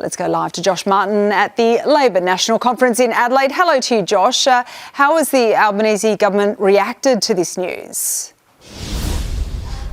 Let's go live to Josh Martin at the Labor National Conference in Adelaide. Hello to you, Josh. How has the Albanese government reacted to this news?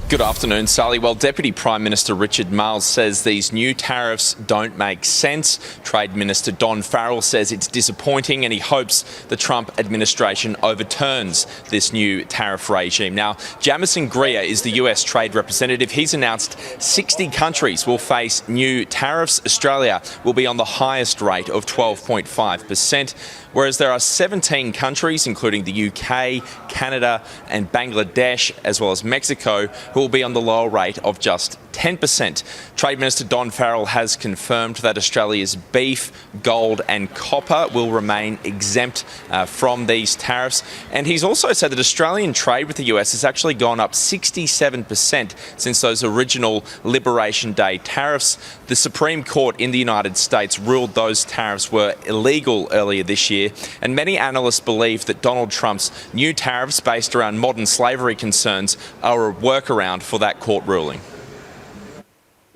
Good afternoon, Sally. Well, Deputy Prime Minister Richard Marles says these new tariffs don't make sense. Trade Minister Don Farrell says it's disappointing and he hopes the Trump administration overturns this new tariff regime. Now, Jamison Greer is the US trade representative. He's announced 60 countries will face new tariffs. Australia will be on the highest rate of 12.5%, whereas there are 17 countries, including the UK, Canada and Bangladesh, as well as Mexico, who will be on the lower rate of just 10%. Trade Minister Don Farrell has confirmed that Australia's beef, gold and copper will remain exempt from these tariffs. And he's also said that Australian trade with the US has actually gone up 67% since those original Liberation Day tariffs. The Supreme Court in the United States ruled those tariffs were illegal earlier this year, and many analysts believe that Donald Trump's new tariffs based around modern slavery concerns are a workaround for that court ruling.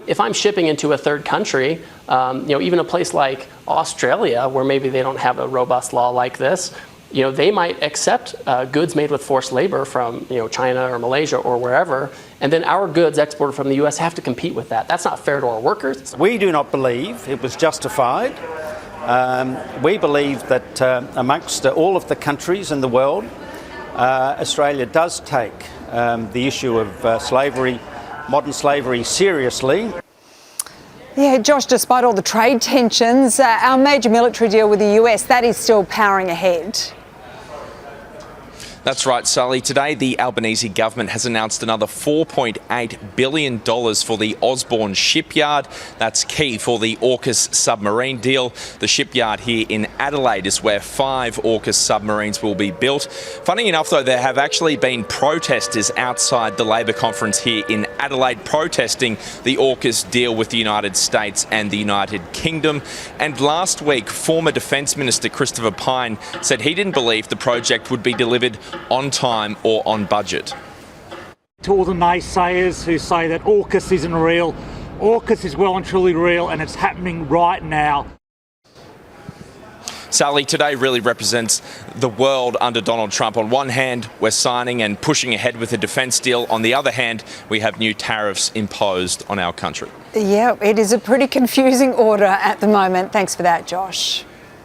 If I'm shipping into a third country, even a place like Australia, where maybe they don't have a robust law like this, they might accept goods made with forced labor from China or Malaysia or wherever, and then our goods exported from the US have to compete with that. That's not fair to our workers. We do not believe it was justified. We believe that amongst all of the countries in the world, Australia does take the issue of slavery, modern slavery, seriously. Yeah, Josh, despite all the trade tensions, our major military deal with the US, that is still powering ahead. That's right, Sally. Today, the Albanese government has announced another $4.8 billion for the Osborne shipyard. That's key for the AUKUS submarine deal. The shipyard here in Adelaide is where 5 AUKUS submarines will be built. Funny enough, though, there have actually been protesters outside the Labor conference here in Adelaide protesting the AUKUS deal with the United States and the United Kingdom. And last week, former Defence Minister Christopher Pyne said he didn't believe the project would be delivered on time or on budget. To all the naysayers who say that AUKUS isn't real, AUKUS is well and truly real, and it's happening right now. Sally, today really represents the world under Donald Trump. On one hand, we're signing and pushing ahead with a defence deal. On the other hand, we have new tariffs imposed on our country. Yeah, it is a pretty confusing order at the moment. Thanks for that, Josh.